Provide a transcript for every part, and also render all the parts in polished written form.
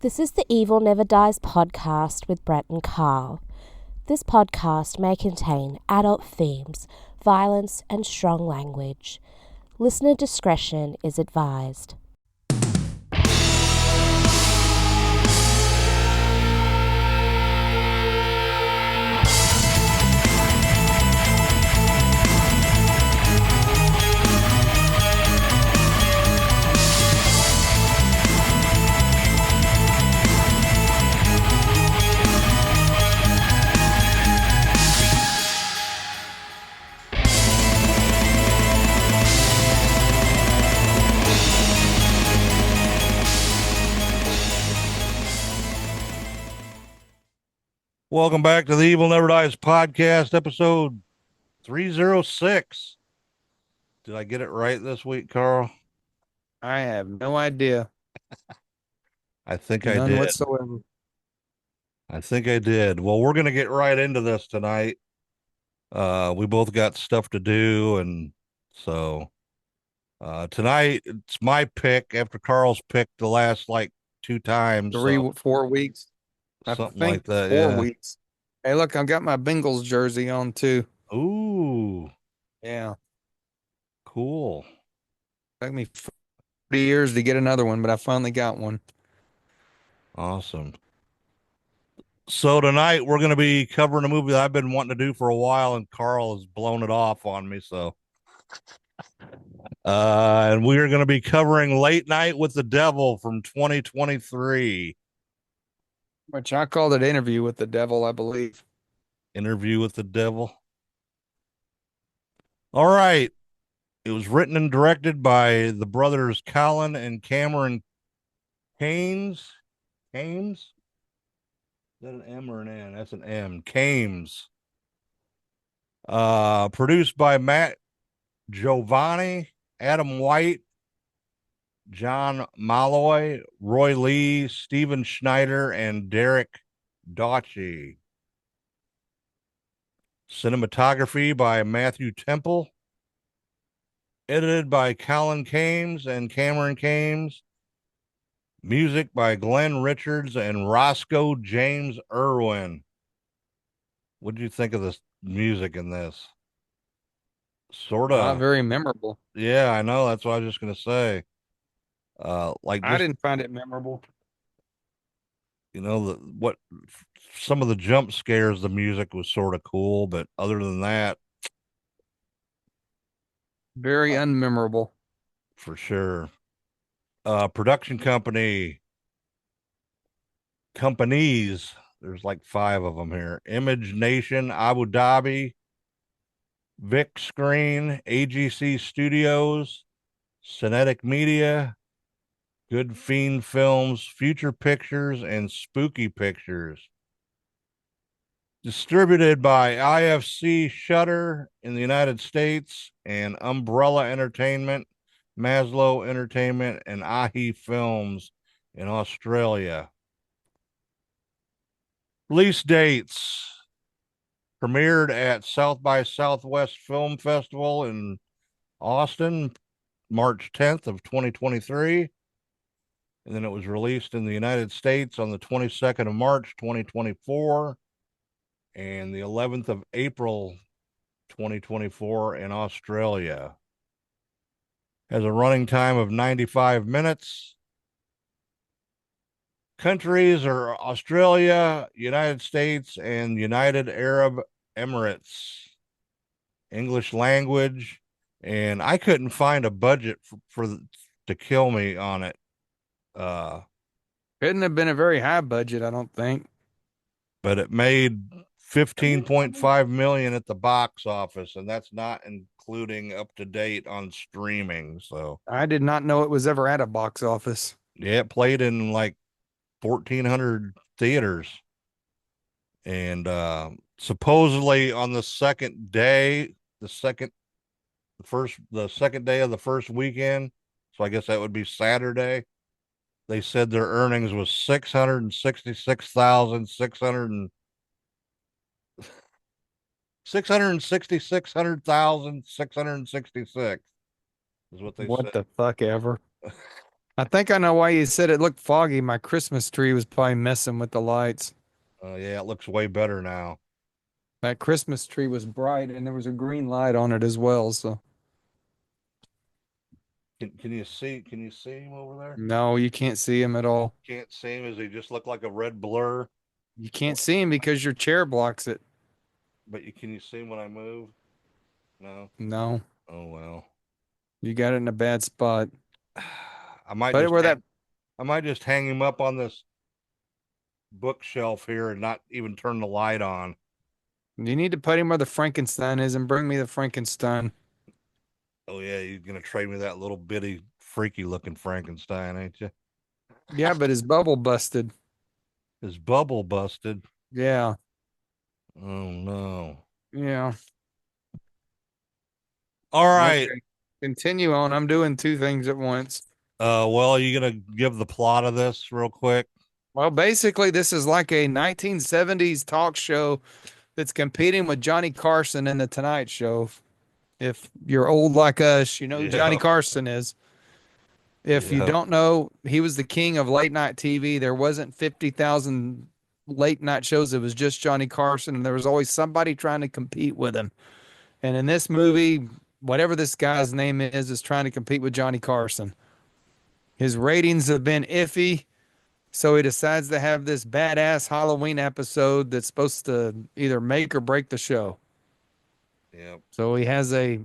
This is the Evil Never Dies podcast with Brett and Carl. This podcast may contain adult themes, violence, and strong language. Listener discretion is advised. Welcome back to the Evil Never Dies podcast, episode 306. Did I get it right this week, Carl? I have no idea. I think I None did. whatsoever. I think I did. Well, we're going to get right into this tonight. We both got stuff to do, and so tonight it's my pick after Carl's picked the last like two times. 4 weeks. I Something think like that. 4 weeks. Hey, look, I've got my Bengals jersey on too. Ooh, Yeah. cool. Took me 40 years to get another one, but I finally got one. Awesome. So tonight we're going to be covering a movie that I've been wanting to do for a while, and Carl has blown it off on me. So, and we are going to be covering Late Night with the Devil from 2023. Which I called it Interview with the Devil, I believe. Interview with the Devil. All right. It was written and directed by the brothers Colin and Cameron Kames. Kames? Is that an M or an N? That's an M. Kames. Produced by Matt Giovanni, Adam White, John Malloy, Roy Lee, Steven Schneider, and Derek Dauchi. Cinematography by Matthew Temple. Edited by Colin Kames and Cameron Kames. Music by Glenn Richards and Roscoe James Irwin. What did you think of the music in this? Sort Not of. very memorable. Yeah, I know. That's what I was just going to say. I didn't find it memorable. What some of the jump scares, the music was sort of cool, but other than that, Very unmemorable. for sure. Production companies, there's like five of them here: Image Nation, Abu Dhabi, Vic Screen, AGC Studios, Cinetic Media, Good Fiend Films, Future Pictures, and Spooky Pictures. Distributed by IFC Shutter in the United States and Umbrella Entertainment, Maslow Entertainment, and Ahi Films in Australia. Release dates: premiered at South by Southwest Film Festival in Austin, March 10th of 2023. And then it was released in the United States on the 22nd of March, 2024, and the 11th of April, 2024 in Australia. Has a running time of 95 minutes. Countries are Australia, United States, and United Arab Emirates. English language, and I couldn't find a budget for to kill me on it. Couldn't have been a very high budget, I don't think. But it made 15.5 million at the box office, and that's not including up to date on streaming. So I did not know it was ever at a box office. yeah, it played in like 1,400 theaters, and supposedly on the second day, the second day of the first weekend, so I guess that would be Saturday, they said their earnings was 666,600 666,666 is what they What said. the fuck ever. I think I know why you said it looked foggy. My Christmas tree was probably messing with the lights. Yeah, it looks way better now. That Christmas tree was bright and there was a green light on it as well. So Can you see? Can you see him over there? no, you can't see him at all. Can't see him. Does he just look like a red blur? You can't see him because your chair blocks it. But can you see him when I move? No. No, Oh well. you got it in a bad spot. I might But just where that I might just hang him up on this bookshelf here and not even turn the light on. you need to put him where the Frankenstein is and bring me the Frankenstein. Oh yeah, you're gonna trade me that little bitty freaky looking Frankenstein, ain't you? Yeah, but his bubble busted. His bubble busted. Yeah, Oh no. yeah. All right. Okay. Continue on. I'm doing two things at once. Well, are you gonna give the plot of this real quick? Well, basically, this is like a 1970s talk show that's competing with Johnny Carson and The Tonight Show. If you're old like us, you know who Johnny Yeah. Carson is. If you Yeah. don't know, he was the king of late night TV. There wasn't 50,000 late night shows. It was just Johnny Carson, and there was always somebody trying to compete with him. And in this movie, whatever this guy's name is trying to compete with Johnny Carson. His ratings have been iffy. So he decides to have this badass Halloween episode that's supposed to either make or break the show. Yeah. So he has a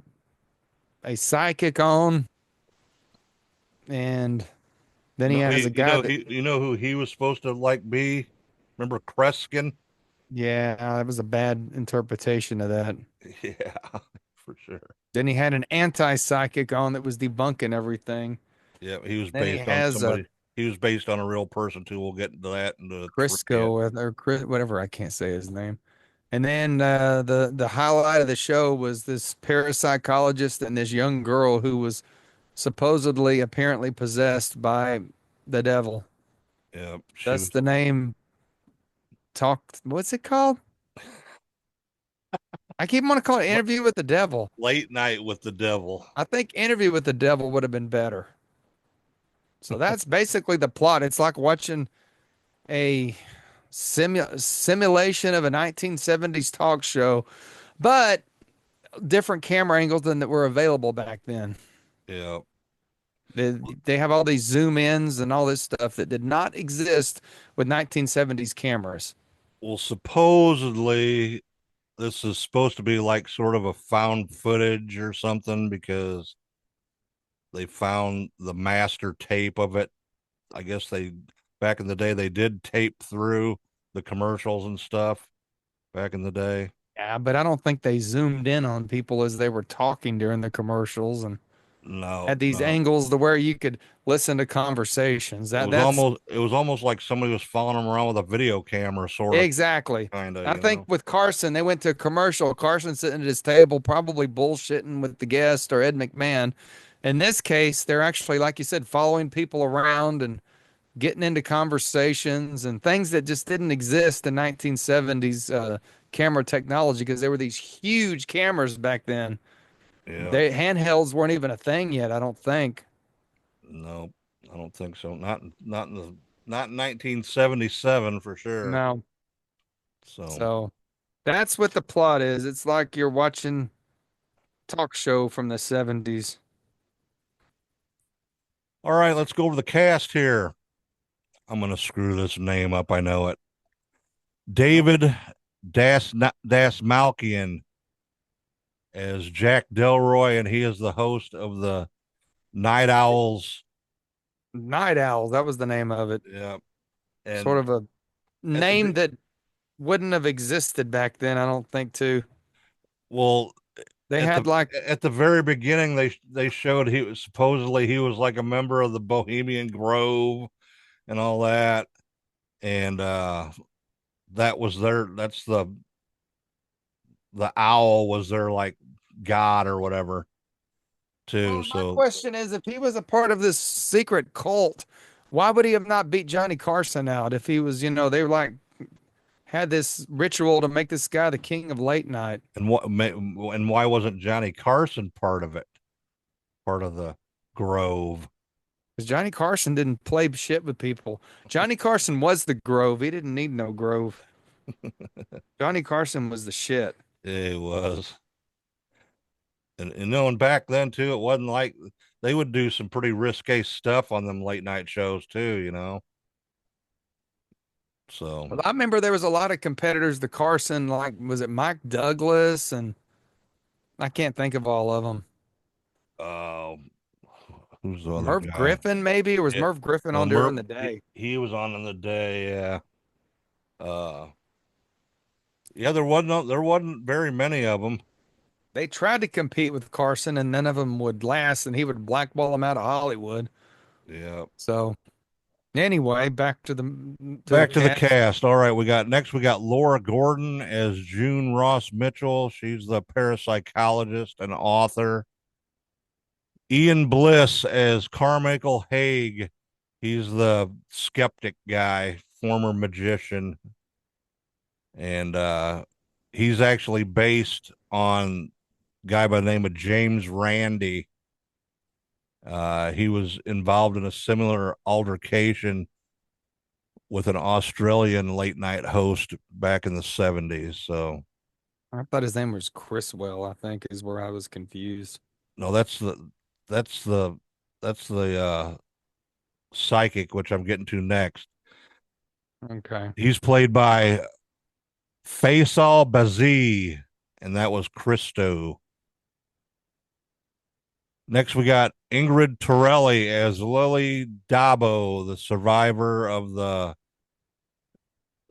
psychic on, and then he No, has a guy that, you know who he was supposed to like be? Remember Kreskin? yeah, that was a bad interpretation of that. Yeah, for sure. Then he had an anti-psychic on that was debunking everything. Yeah, he was Then he based on has a somebody. He was based on a real person too. We'll get into that in the trivia. Crisco or Chris, whatever, I can't say his name. And then the highlight of the show was this parapsychologist and this young girl who was supposedly apparently possessed by the devil. Yeah, she That's was the name. What's it called? I keep wanting to call it Interview with the Devil. late night with the devil. I think Interview with the Devil would have been better. So that's basically the plot. It's like watching a simulation of a 1970s talk show, but different camera angles than that were available back then. Yeah. They have all these zoom ins and all this stuff that did not exist with 1970s cameras. Well, supposedly this is supposed to be like sort of a found footage or something because they found the master tape of it. I guess they back in the day they did tape through the commercials and stuff back in the day. Yeah, but I don't think they zoomed in on people as they were talking during the commercials and No, had these no. angles to where you could listen to conversations. That's It was almost like somebody was following them around with a video camera, sort of, exactly. kind of, I you think know. with Carson, they went to a commercial. Carson sitting at his table, probably bullshitting with the guest or Ed McMahon. In this case, they're actually, like you said, following people around and getting into conversations and things that just didn't exist in 1970s camera technology because there were these huge cameras back then. Yeah, They handhelds weren't even a thing yet, I don't think. no, I don't think so. Not in 1977 for sure. No. So, So that's what the plot is. It's like you're watching talk show from the 70s. all right, let's go over the cast here. I'm gonna screw this name up. I know it. David Das Malkian as Jack Delroy, and he is the host of the Night Owls. Night Owl, that was the name of it. Yeah, Sort and of a at the name that wouldn't have existed back then, I don't think, too. well, They at had the like, at the very beginning, they showed he was supposedly he was like a member of the Bohemian Grove and all that, and that was their that's the owl was their like god or whatever too. well, my So question is if he was a part of this secret cult, why would he have not beat Johnny Carson out if he was, they were like, had this ritual to make this guy the king of late night? and why wasn't Johnny Carson part of it? Part of the Grove. Because Johnny Carson didn't play shit with people. Johnny Carson was the Grove. He didn't need no Grove. Johnny Carson was the shit. It was. And knowing back then too, it wasn't like they would do some pretty risque stuff on them late night shows too, you know. So Well, I remember there was a lot of competitors. The Carson, like, was it Mike Douglas? And I can't think of all of them. uh who's the other Merv guy? Griffin, maybe? Or was Yeah, Merv Griffin well, on during the day? he was on in the day, yeah. Yeah, there wasn't very many of them. They tried to compete with Carson, and none of them would last, and he would blackball them out of Hollywood. Yeah. So anyway, back to the Back to the cast. cast. All right, we got Laura Gordon as June Ross Mitchell. She's the parapsychologist and author. Ian Bliss as Carmichael Haig. He's the skeptic guy, former magician, and he's actually based on a guy by the name of James Randi. He was involved in a similar altercation with an Australian late night host back in the 70s. So, I thought his name was Chriswell, I think is where I was confused. no, that's the that's the psychic, which I'm getting to next. Okay. He's played by Faisal Bazi, and that was Christo. Next, we got Ingrid Torelli as Lily Dabo, the survivor of the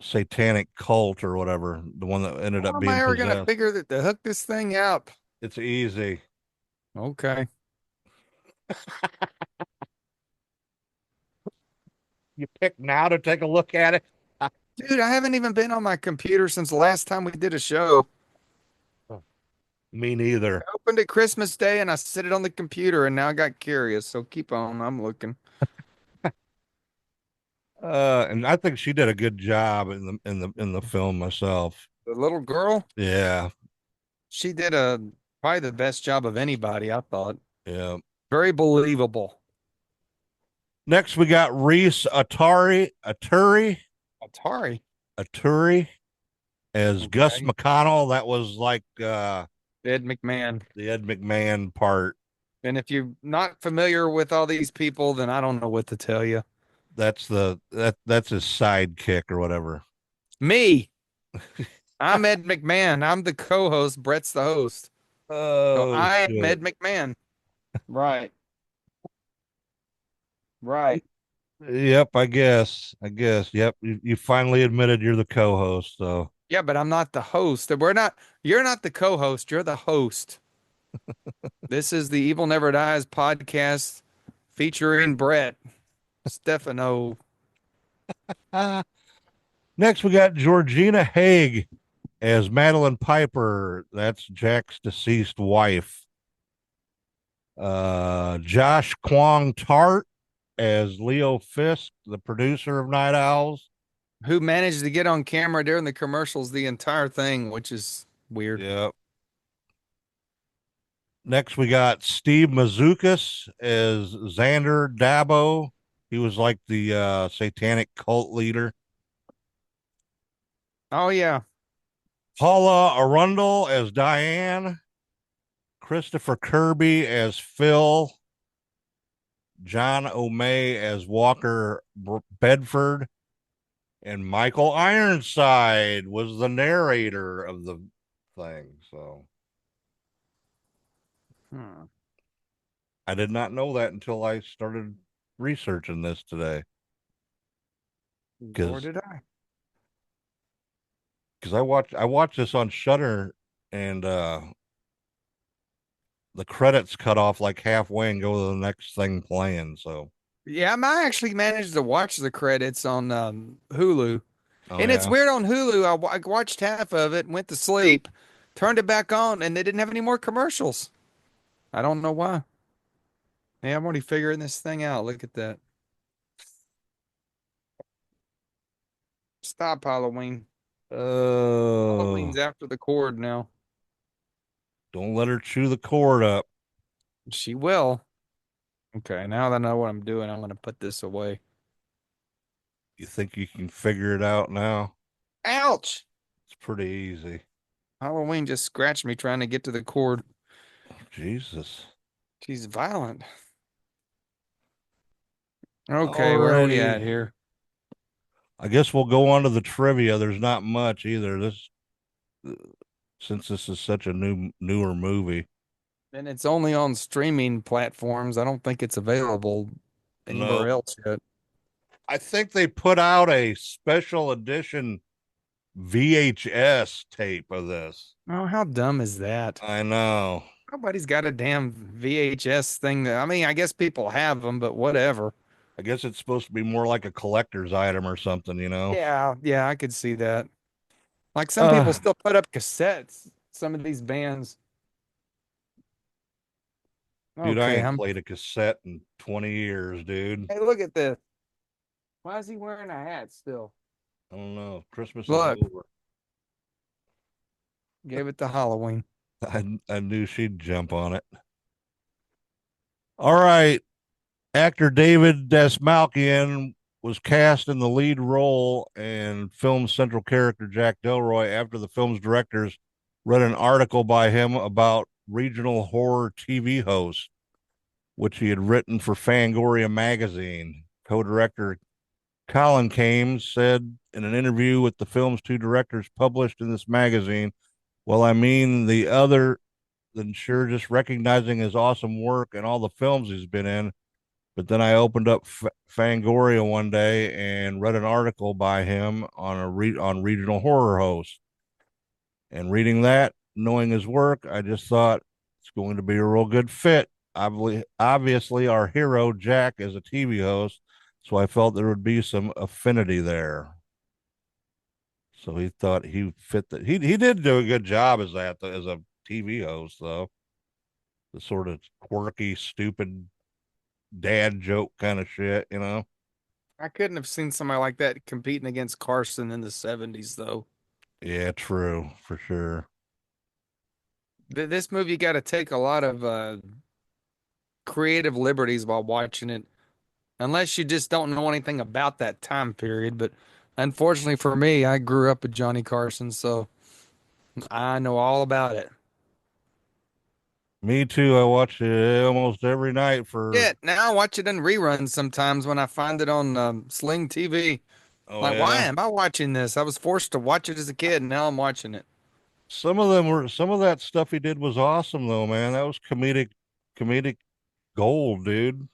satanic cult or whatever, the one that ended How up am I being ever gonna possessed. figure that to hook this thing up? It's easy. Okay. You pick now to take a look at it. Dude, I haven't even been on my computer since the last time we did a show. Me neither. I opened it Christmas Day and I set it on the computer and now I got curious. So keep on. I'm looking. And I think she did a good job in the film myself. The little girl, Yeah, she did a probably the best job of anybody, I thought. yeah. Very believable. Next, we got Reese Atari. Aturi as Gus Okay. McConnell. That was like Ed McMahon. the Ed McMahon part. And if you're not familiar with all these people, then I don't know what to tell you. That's his sidekick or whatever. Me, I'm Ed McMahon. I'm the co-host. Brett's the host. So Oh I am shit. Ed McMahon. Right. Right. Yep, I guess. I guess. Yep. You finally admitted you're the co-host, so Yeah, but I'm not the host. You're not the co-host. You're the host. This is the Evil Never Dies podcast featuring Brett Stefano. ah. Next we got Georgina Haig as Madeline Piper. That's Jack's deceased wife. Josh Kwong Tart as Leo Fisk, the producer of Night Owls. Who managed to get on camera during the commercials the entire thing, which is weird. Yep. Next, we got Steve Mazukis as Xander Dabo. He was like the satanic cult leader. Oh yeah. Paula Arundel as Diane. Christopher Kirby as Phil. John O'May as Walker Bedford. And Michael Ironside was the narrator of the thing. So I did not know that until I started researching this today. Nor did I. Because I watched this on Shutter, and the credits cut off like halfway and go to the next thing playing. So Yeah, I actually managed to watch the credits on Hulu. oh And it's yeah. weird on Hulu. I watched half of it, went to sleep, turned it back on, and they didn't have any more commercials. I don't know why. Yeah, I'm already figuring this thing out. Look at that. Stop Halloween. Oh, Halloween's after the cord now. don't let her chew the cord up. She will. Okay, now that I know what I'm doing, I'm going to put this away. You think you can figure it out now? Ouch! It's pretty easy. Halloween just scratched me trying to get to the cord. Jesus. She's violent. Okay, where are we Alrighty. at here? I guess we'll go on to the trivia. There's not much either. Since this is such a newer movie. And it's only on streaming platforms. I don't think it's available No, anywhere else yet. I think they put out a special edition VHS tape of this. Oh, how dumb is that? I know. Nobody's got a damn VHS thing I mean, I guess people have them, but whatever. I guess it's supposed to be more like a collector's item or something, you know? Yeah, I could see that. Like some people Uh, still put up cassettes, some of these bands. dude, I Okay, ain't played a cassette in 20 years, dude. hey, look at this. Why is he wearing a hat still? I don't know. Christmas is Look, over. gave it to Halloween. I knew she'd jump on it. All right. Actor David Dasmalkian was cast in the lead role and film's central character Jack Delroy after the film's directors read an article by him about regional horror TV hosts, which he had written for Fangoria magazine. Co-director Colin Kames said in an interview with the film's two directors published in this magazine, well, I mean, the other than sure just recognizing his awesome work and all the films he's been in. But then I opened up Fangoria one day and read an article by him on on regional horror hosts. And reading that, knowing his work, I just thought it's going to be a real good fit. Obviously, our hero Jack is a TV host, so I felt there would be some affinity there. So he thought he fit that. He did do a good job as that as a TV host, though. The sort of quirky, stupid dad joke kind of shit, you know? I couldn't have seen somebody like that competing against Carson in the 70s, though. Yeah, true, for sure. This movie got to take a lot of creative liberties while watching it, unless you just don't know anything about that time period. But unfortunately for me, I grew up with Johnny Carson, so I know all about it. Me too. I watch it almost every night for. Yeah, now I watch it in reruns sometimes when I find it on Sling TV. Oh Like, why yeah, am I watching this? I was forced to watch it as a kid, and now I'm watching it. some of that stuff he did was awesome though, man. That was comedic gold, dude,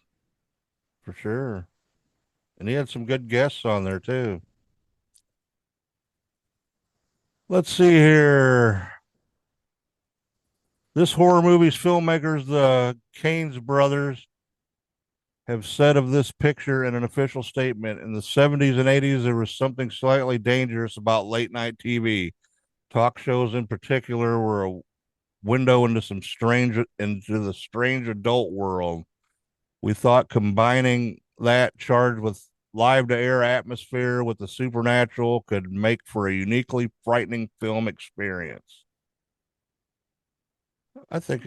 for sure. And he had some good guests on there too. Let's see here. This horror movie's filmmakers, the Kanes brothers, have said of this picture in an official statement. In the 70s and 80s, there was something slightly dangerous about late night TV. Talk shows in particular were a window into the strange adult world. We thought combining that charged with live to air atmosphere with the supernatural could make for a uniquely frightening film experience. I think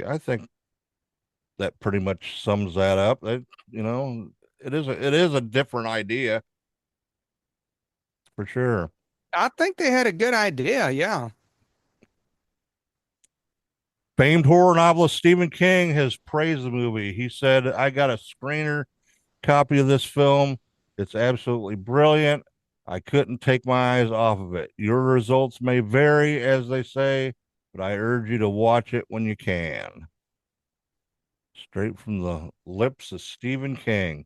that pretty much sums that up. You know, it is a different idea for sure. I think they had a good idea. Yeah. Famed horror novelist Stephen King has praised the movie. He said, I got a screener copy of this film. It's absolutely brilliant. I couldn't take my eyes off of it. Your results may vary, as they say, but I urge you to watch it when you can. Straight from the lips of Stephen King.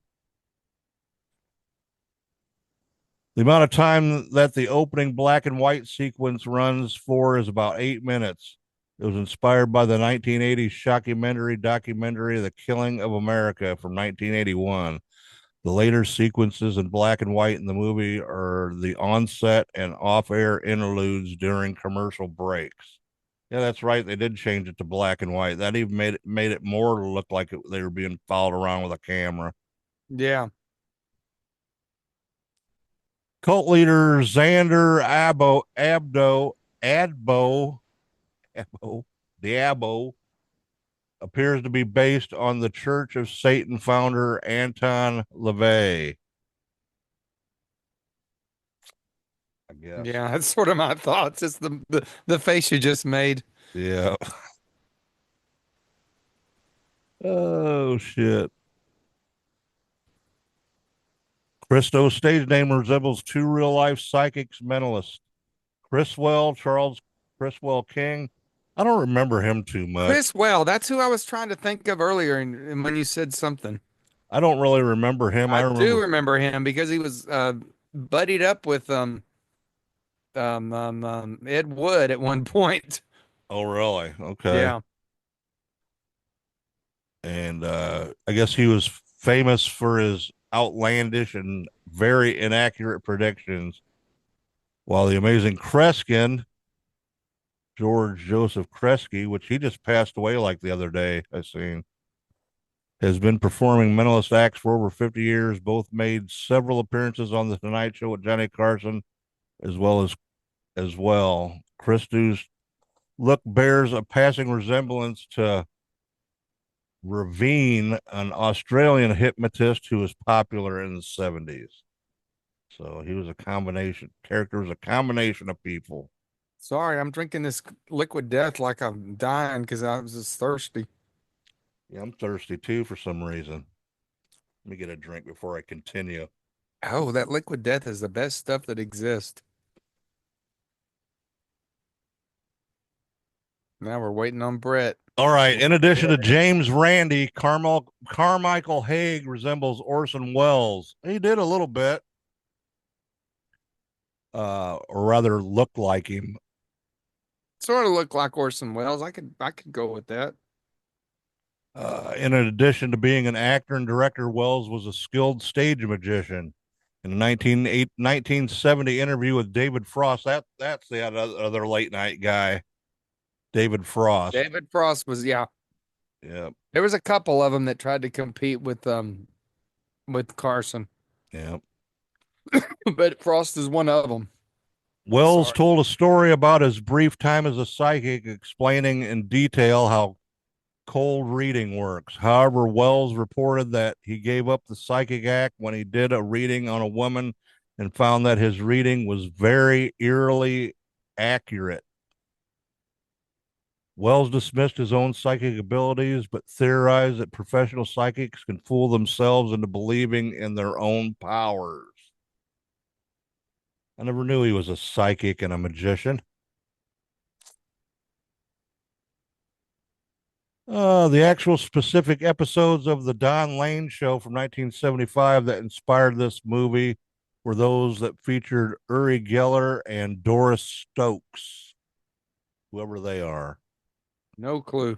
The amount of time that the opening black and white sequence runs for is about 8 minutes. It was inspired by the 1980s documentary The Killing of America from 1981. The later sequences in black and white in the movie are the onset and off-air interludes during commercial breaks. Yeah, that's right. They did change it to black and white. That even made it more look like they were being followed around with a camera. Yeah. Cult leader Xander Adbo, Diabo appears to be based on the Church of Satan founder Anton LaVey. I guess. Yeah, that's sort of my thoughts. It's the face you just made. Yeah. Oh shit. Christo's stage name resembles two real life psychics mentalists, Charles Criswell King. I don't remember him too much. Chris Well, that's who I was trying to think of earlier, and when you said something. I don't really remember him. I I do remember. remember him because he was buddied up with Ed Wood at one point. Oh, really? Okay. Yeah. And I guess he was famous for his outlandish and very inaccurate predictions. While the amazing Kreskin, George Joseph Kresge, which he just passed away like the other day, I seen, has been performing mentalist acts for over 50 years. Both made several appearances on the Tonight Show with Johnny Carson, as well. Christo's look bears a passing resemblance to Ravine, an Australian hypnotist who was popular in the 70s. So he was a combination of people. Sorry, I'm drinking this liquid death like I'm dying because I was just thirsty. Yeah, I'm thirsty too for some reason. Let me get a drink before I continue. Oh, that liquid death is the best stuff that exists. Now we're waiting on Brett. All right. In addition to James Randi, Carmichael Haig resembles Orson Welles. He did a little bit, or rather, looked like him. Sort of look like Orson Welles. I could go with that. In addition to being an actor and director, Welles was a skilled stage magician. In a 1970 interview with David Frost, that's the other late night guy, David Frost. David Frost was, yeah. Yeah. There was a couple of them that tried to compete with Carson, Yeah. but Frost is one of them. Wells Sorry. told a story about his brief time as a psychic, explaining in detail how cold reading works. However, Wells reported that he gave up the psychic act when he did a reading on a woman and found that his reading was very eerily accurate. Wells dismissed his own psychic abilities, but theorized that professional psychics can fool themselves into believing in their own powers. I never knew he was a psychic and a magician. The actual specific episodes of the Don Lane show from 1975 that inspired this movie were those that featured Uri Geller and Doris Stokes, whoever they are. No clue.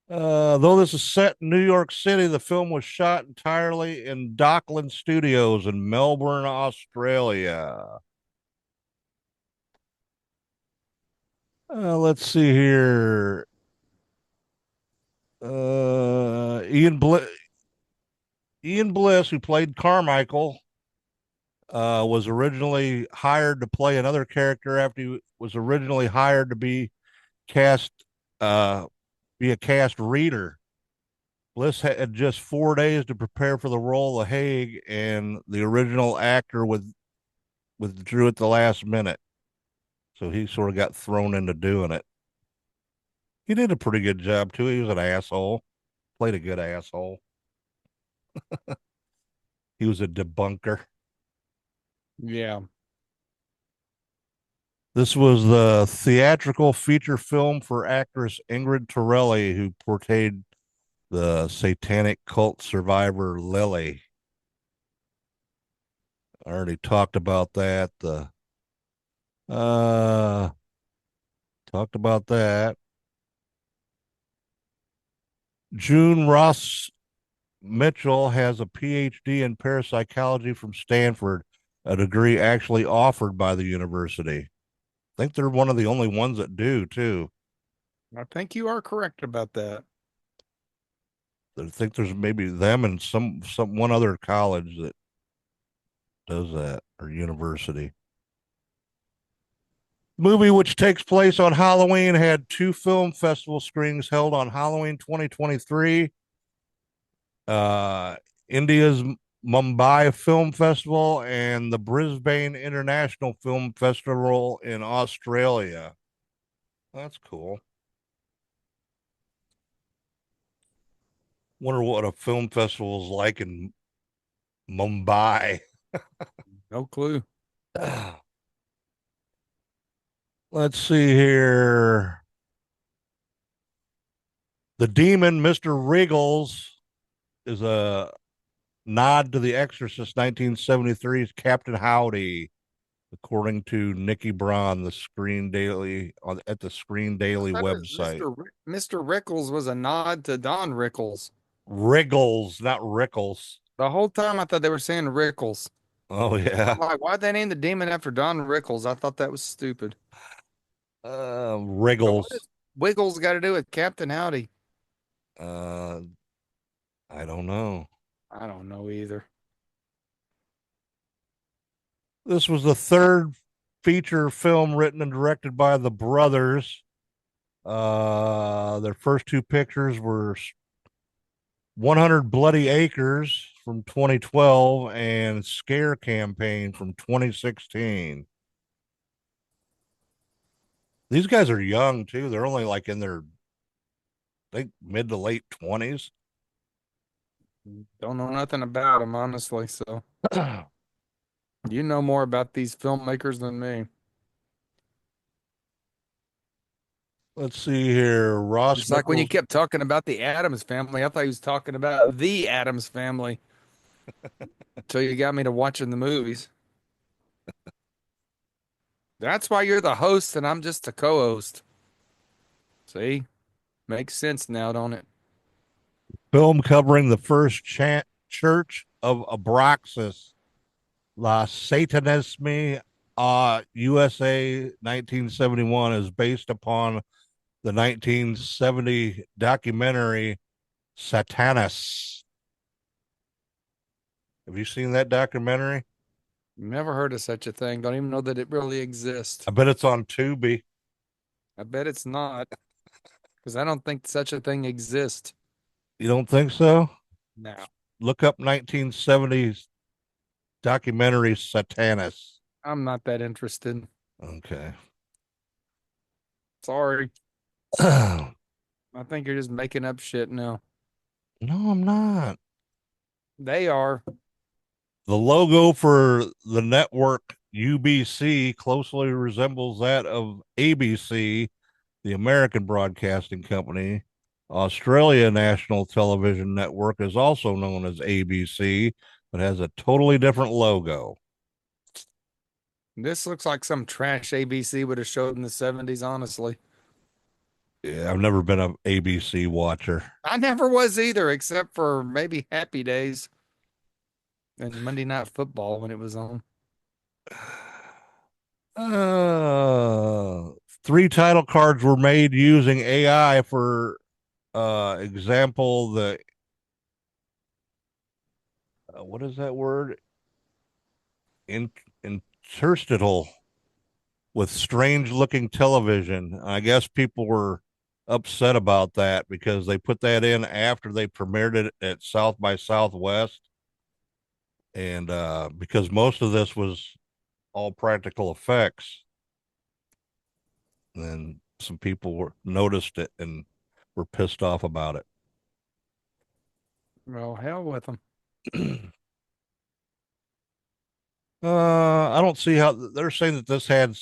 Though this is set in New York City, the film was shot entirely in Dockland Studios in Melbourne, Australia. Let's see here. Ian Bliss, who played Carmichael, was originally hired to play another character after he was originally hired to cast, uh, be a cast reader. Bliss had just 4 days to prepare for the role of Haig, and the original actor withdrew at the last minute. So he sort of got thrown into doing it. He did a pretty good job too. He was an asshole, played a good asshole. He was a debunker. Yeah. This was the theatrical feature film for actress Ingrid Torelli, who portrayed the satanic cult survivor Lily. I already talked about that. Talked about that. June Ross Mitchell has a PhD in parapsychology from Stanford, a degree actually offered by the university. I think they're one of the only ones that do too. I think you are correct about that. I think there's maybe them and one other college that does that, or university. Movie, which takes place on Halloween, had two film festival screenings held on Halloween 2023. Uh, India's Mumbai Film Festival and the Brisbane International Film Festival in Australia. That's cool. Wonder what a film festival is like in Mumbai. No clue. Let's see here. The demon, Mr. Wriggles, is a nod to The Exorcist 1973's Captain Howdy, according to Nikki Braun, the Screen Daily at the Screen I Daily thought it was website. Mr. Rickles was a nod to Don Rickles. Wriggles, not Rickles. The whole time I thought they were saying Rickles. Oh I'm yeah. like, why'd they name the demon after Don Rickles? I thought that was stupid. But what Wriggles. does Wiggles got to do with Captain Howdy? Uh, I don't know. I don't know either. This was the third feature film written and directed by the brothers. Their first two pictures were 100 Bloody Acres from 2012 and Scare Campaign from 2016. These guys are young too. They're only like in their, I think, mid to late 20s. Don't know nothing about them, honestly. So you know more about these filmmakers than me. Let's see here. Ross It's like when you Nichols. kept talking about the Adams family, I thought he was talking about the Adams family until you got me to watching the movies. That's why you're the host and I'm just a co-host. See? Makes sense now, don't it? Film covering the first church of Abraxas, La Satanisme, USA 1971, is based upon the 1970 documentary Satanus. Have you seen that documentary? Never heard of such a thing. Don't even know that it really exists. I bet it's on Tubi. I bet it's not, because I don't think such a thing exists. You don't think so? No. Look up 1970s documentary Satanus. I'm not that interested. Okay. Sorry. No, I think you're just making up shit now. I'm not. They are. The logo for the network UBC closely resembles that of ABC, the American Broadcasting Company. Australia National Television Network is also known as ABC, but has a totally different logo. This looks like some trash ABC would have showed in the 70s, honestly. Yeah, I've never been an ABC watcher. I never was either, except for maybe Happy Days and Monday Night Football when it was on. Uh, Three title cards were made using AI. For example, the what is that word? Interstitial with strange looking television. I guess people were upset about that because they put that in after they premiered it at South by Southwest. And because most of this was all practical effects, then some people noticed it and were pissed off about it. Well, hell with them. I don't see how they're saying that this had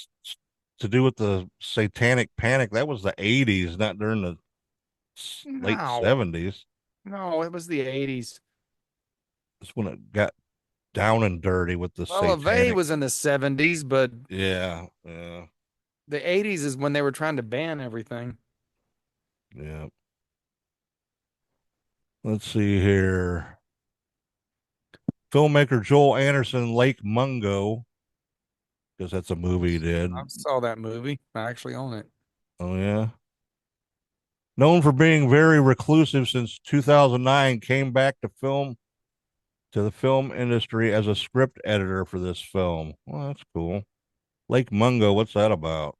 to do with the satanic panic. That was the 80s, not during the late No, 70s. no, it was the 80s. That's when it got down and dirty with the Well, LaVey satanic. was in the 70s, but Yeah, yeah, the 80s is when they were trying to ban everything. yeah. Let's see here. Filmmaker Joel Anderson, Lake Mungo, because that's a movie he did. I saw that movie. I actually own it. Oh, yeah. Known for being very reclusive since 2009, came back to the film industry as a script editor for this film. Well, that's cool. Lake Mungo, what's that about?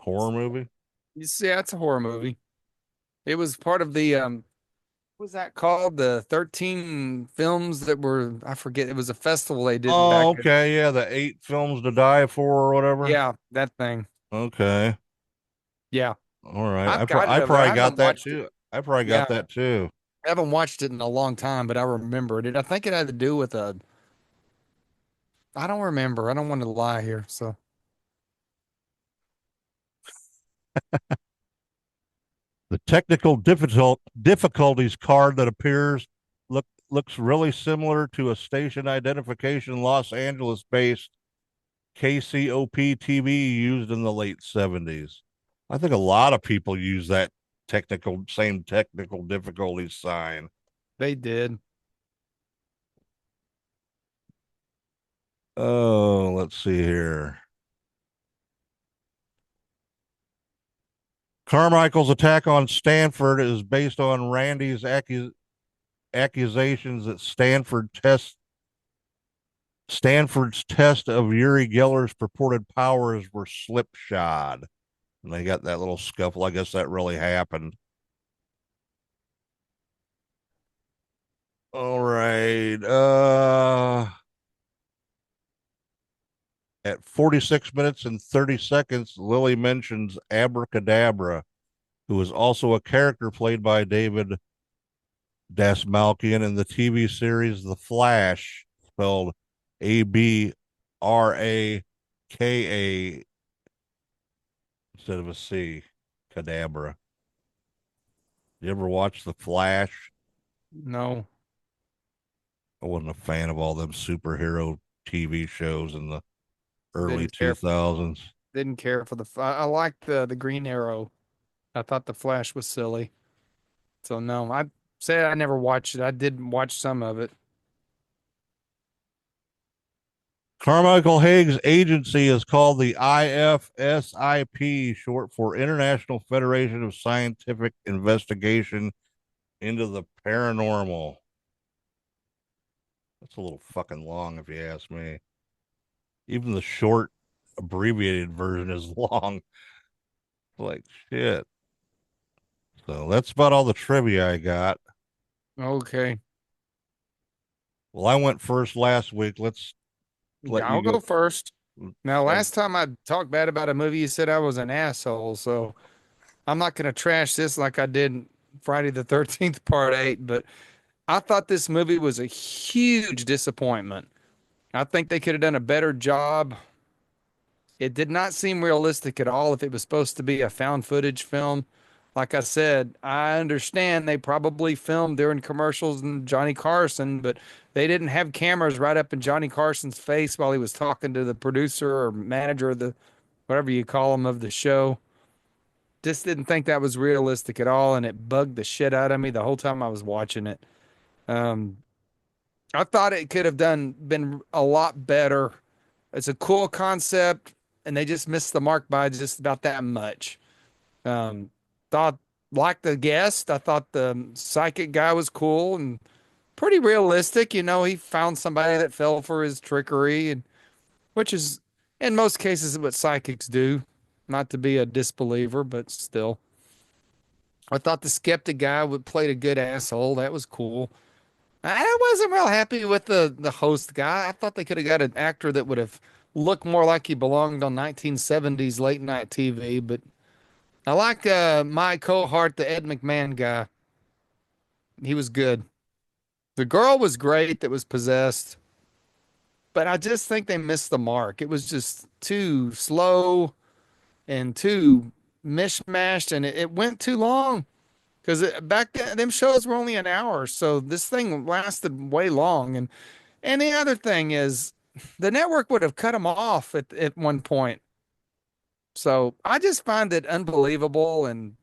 Horror movie? You see, it's a horror movie. It was part of the what was that called? The 13 films that were, I forget, it was a festival they did Oh, back in, okay. Yeah, the 8 films to die for or whatever. yeah, that thing. Okay. Yeah. All right. I've got it I over there. probably I got haven't that watched it. too. I probably got Yeah. that too. I haven't watched it in a long time, but I remembered it. I think it had to do with a, I don't remember. I don't want to lie here. So The technical difficulties card that appears looks really similar to a station identification Los Angeles based KCOP TV used in the late 70s. I think a lot of people use that same technical difficulties sign. they did. Oh, let's see here. Carmichael's attack on Stanford is based on Randy's accusations that Stanford's test of Uri Geller's purported powers were slipshod. And they got that little scuffle. I guess that really happened. All right. At 46 minutes and 30 seconds, Lily mentions Abracadabra, who is also a character played by David Dasmalkian in the TV series The Flash, spelled Abraka instead of a C. Cadabra. You ever watch The Flash? No, I wasn't a fan of all them superhero TV shows in the early didn't care. 2000s. Didn't care for the. I liked the Green Arrow. I thought the Flash was silly. So no, I said I never watched it. I did watch some of it. Carmichael Haig's agency is called the IFSIP, short for International Federation of Scientific Investigation into the Paranormal. That's a little fucking long, if you ask me. Even the short, abbreviated version is long. Like shit. So that's about all the trivia I got. Okay, Well, I went first last week. Let's let I'll you go go. first. Now, Uh, last time I talked bad about a movie, you said I was an asshole. So I'm not going to trash this like I did Friday the 13th, part eight. But I thought this movie was a huge disappointment. I think they could have done a better job. It did not seem realistic at all if it was supposed to be a found footage film. Like I said, I understand they probably filmed during commercials and Johnny Carson, but they didn't have cameras right up in Johnny Carson's face while he was talking to the producer or manager of the whatever you call him of the show. Just didn't think that was realistic at all, and it bugged the shit out of me the whole time I was watching it. Um, I thought it could have been a lot better. It's a cool concept, and they just missed the mark by just about that much. Um, thought like the guest, I thought the psychic guy was cool and pretty realistic. You know, he found somebody that fell for his trickery, and which is in most cases what psychics do. Not to be a disbeliever, but still. I thought the skeptic guy would played a good asshole. That was cool. I wasn't real happy with the host guy. I thought they could have got an actor that would have looked more like he belonged on 1970s late night TV. But I like my cohort, the Ed McMahon guy. He was good. The girl was great that was possessed, but I just think they missed the mark. It was just too slow and too mishmashed, and it went too long. Because back then, them shows were only an hour, so this thing lasted way long. And the other thing is, the network would have cut them off at one point. So I just find it unbelievable and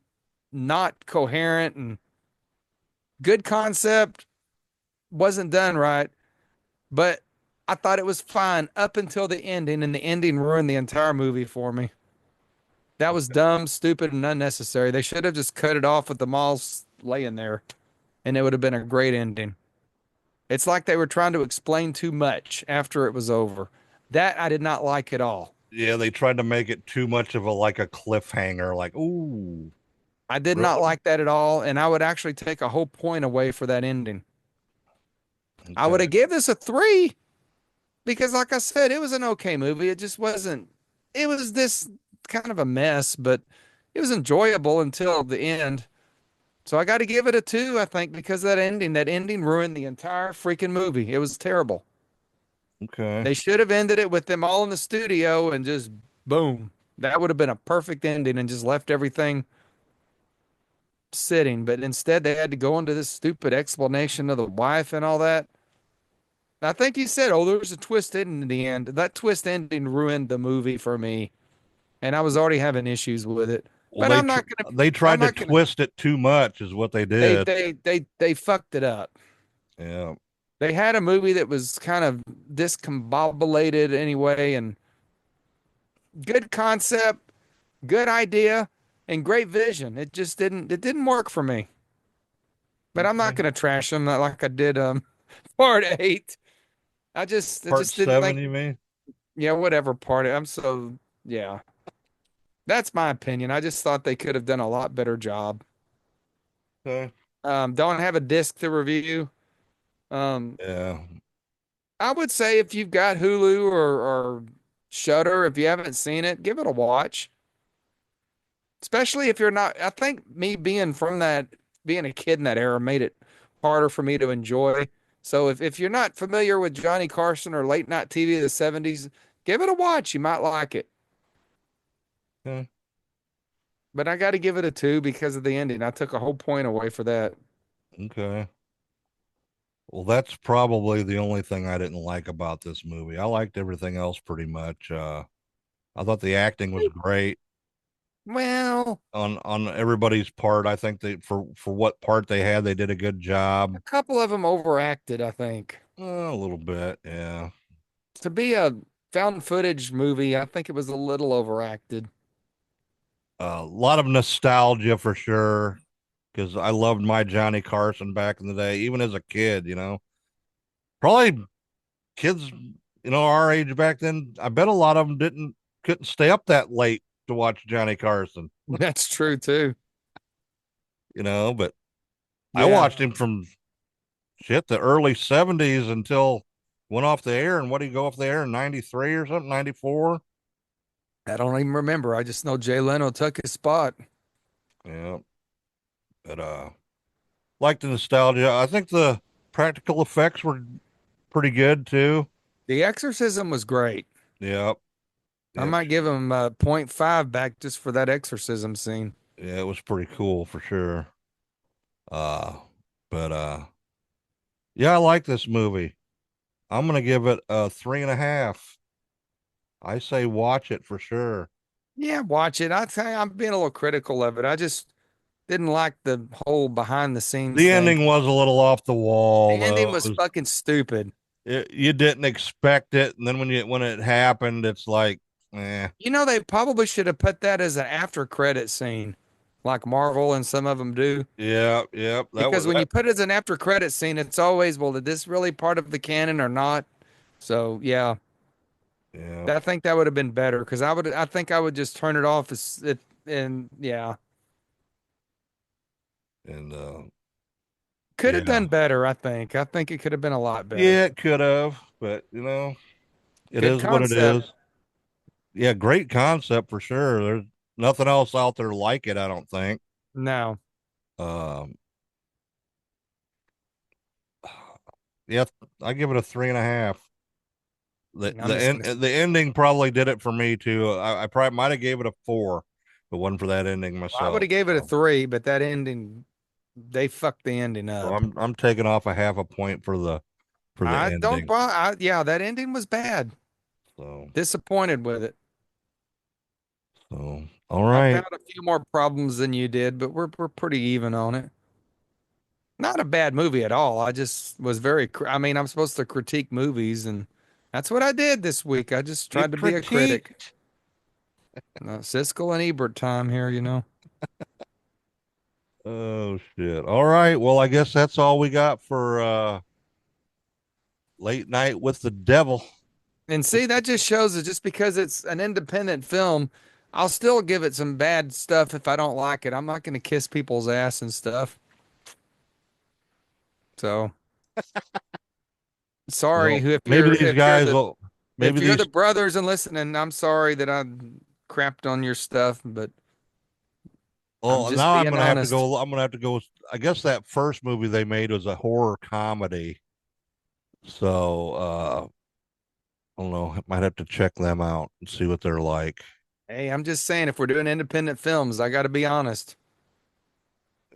not coherent and good concept wasn't done right. But I thought it was fine up until the ending, and the ending ruined the entire movie for me. That was dumb, stupid, and unnecessary. They should have just cut it off with the malls laying there, and it would have been a great ending. It's like they were trying to explain too much after it was over. That I did not like at all. Yeah, they tried to make it too much of a like a cliffhanger, like, ooh, I did not really? like that at all, and I would actually take a whole point away for that ending. I would Okay. have give this a 3 because, like I said, it was an okay movie. It just wasn't. It was this kind of a mess, but it was enjoyable until the end. So I got to give it a 2, I think, because of that ending. That ending ruined the entire freaking movie. It was terrible. Okay. They should have ended it with them all in the studio and just boom. That would have been a perfect ending and just left everything sitting. But instead, they had to go into this stupid explanation of the wife and all that. I think you said, "Oh, there was a twist ending in the end." That twist ending ruined the movie for me, and I was already having issues with it. Well, But I'm not gonna. they I'm tried to not gonna. twist it too much, is what they They did. they they they fucked it up. Yeah. They had a movie that was kind of discombobulated anyway, and good concept, good idea, and great vision. It just didn't. It didn't work for me. But I'm not Okay. gonna trash them like I did part 8. I Part just didn't seven, think. you mean? Yeah, whatever part. I'm so yeah. That's my opinion. I just thought they could have done a lot better job. Okay. Don't have a disc to review. Um, Yeah. I would say if you've got Hulu or Shudder, if you haven't seen it, give it a watch. Especially if you're not. I think me being from that, being a kid in that era made it harder for me to enjoy. So if you're not familiar with Johnny Carson or late night TV of the 70s, give it a watch. You might like it. Okay. But I got to give it a 2 because of the ending. I took a whole point away for that. Okay. Well, that's probably the only thing I didn't like about this movie. I liked everything else pretty much. I thought the acting was great Well, on everybody's part. I think they for what part they had, they did a good a job. couple of them overacted, I think. A little bit, yeah. To be a found footage movie, I think it was a little overacted. A lot of nostalgia for sure, because I loved my Johnny Carson back in the day, even as a kid. Probably kids, our age back then. I bet a lot of them couldn't stay up that late to watch Johnny Carson. That's true too. But I Yeah. watched him from shit the early '70s until went off the air. And what did he go off the air in '93 or something? '94. I don't even remember. I just know Jay Leno took his spot. Yeah, but like the nostalgia. I think the practical effects were pretty good too. The Exorcism was great. Yep. I Yep. might give him a point 0.5 back just for that exorcism scene. Yeah, it was pretty cool for sure. Uh, but yeah, I like this movie. I'm gonna give it a 3.5. I say watch it for sure. Yeah, watch it. I tell you, I'm being a little critical of it. I just didn't like the whole behind the scenes The thing. ending was a little off the wall The ending though. was fucking stupid. You didn't expect it, and then when it happened, it's like, You know, they probably should have put that as an after credit scene, like Marvel and some of them do. yeah, yeah, that Because was when that. you put it as an after credit scene, it's always, well, is this really part of the canon or not? So yeah, Yeah, I think that would have been better because I think I would just turn it off as it, and yeah, and could have yeah, done better. I think it could have been a lot better. yeah, it could have, but it Good is what it concept. is. Yeah, great concept for sure. There's nothing else out there like it, I don't think. No, Um, yeah, I give it a 3.5. I'm just gonna. The ending probably did it for me too. I probably might have gave it a 4, but one for that ending I would myself. have gave it a So, 3, but that ending, they fucked the ending so up. I'm taking off a half a point for the I don't. ending. Yeah, that ending was bad. So Disappointed with it. all I right. found a few more problems than you did, but we're pretty even on it. Not a bad movie at all. I just was I mean, I'm supposed to critique movies, and that's what I did this week. I just You tried to be a critic. critiqued. Siskel and Ebert time here, you know. Oh shit. All right. Well, I guess that's all we got for late night with the devil. And see, that just shows that just because it's an independent film, I'll still give it some bad stuff if I don't like it. I'm not going to kiss people's ass and stuff. So, sorry, Well, maybe these guys will. Maybe if you're these. the brothers and listening, I'm sorry that I crapped on your stuff, but Well, I'm just now I'm being gonna have to honest. go. I'm gonna have to go. I guess that first movie they made was a horror comedy. So I don't know. Might have to check them out and see what they're like. Hey, I'm just saying, if we're doing independent films, I got to be honest.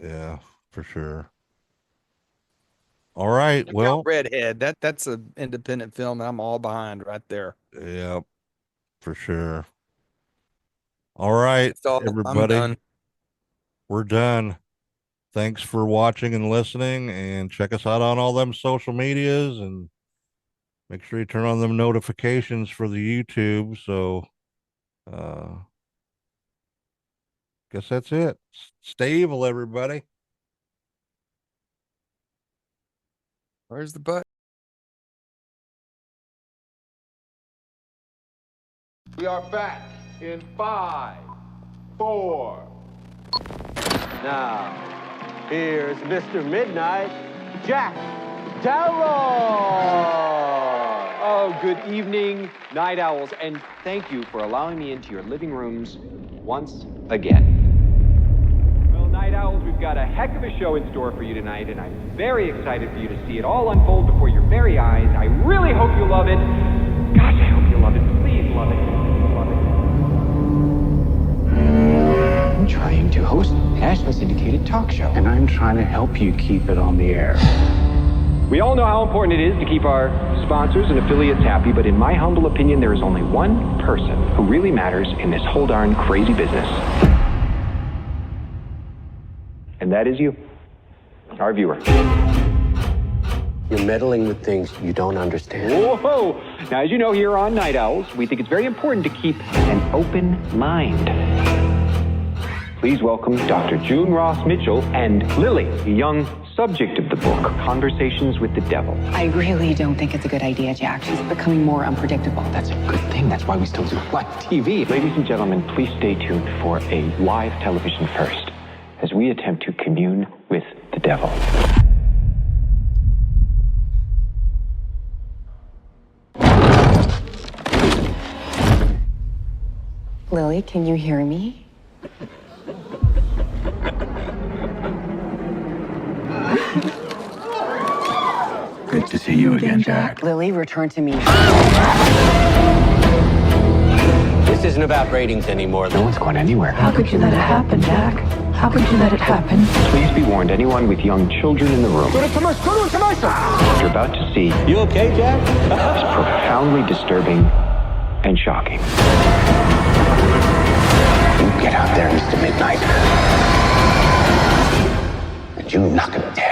Yeah, for sure. All right. Check out Well, Redhead. That's an independent film that I'm all behind right there. yeah, for sure. All right, That's all. I'm everybody. done. We're done. Thanks for watching and listening, and check us out on all them social medias, and make sure you turn on them notifications for the YouTube. So, guess that's it. Stay evil, everybody. Where's the butt? We are back in 5, 4. Now, here's Mr. Midnight, Jack Darrow. Oh, good evening, night owls, and thank you for allowing me into your living rooms once again. Well, night owls, we've got a heck of a show in store for you tonight, and I'm very excited for you to see it all unfold before your very eyes. I really hope you love it. Gosh, I hope you love it. Please love it. Love it. I'm trying to host a nationally syndicated talk show. And I'm trying to help you keep it on the air. We all know how important it is to keep our sponsors and affiliates happy, but in my humble opinion, there is only one person who really matters in this whole darn crazy business. And that is you, our viewer. You're meddling with things you don't understand. Whoa! Now, as you know, here on Night Owls, we think it's very important to keep an open mind. Please welcome Dr. June Ross Mitchell and Lily, the young subject of the book, Conversations with the Devil. I really don't think it's a good idea, Jack. She's becoming more unpredictable. That's a good thing. That's why we still do live TV. Ladies and gentlemen, please stay tuned for a live television first as we attempt to commune with the devil. Lily, can you hear me? Good to see you again, Jack. Lily, return to me. This isn't about ratings anymore. No one's going anywhere. How could you let it happen, Jack? How could you let it happen? Please be warned, anyone with young children in the room. What you're about to see You okay, Jack? is profoundly disturbing and shocking. You get out there, Mr. Midnight. And you knock him dead.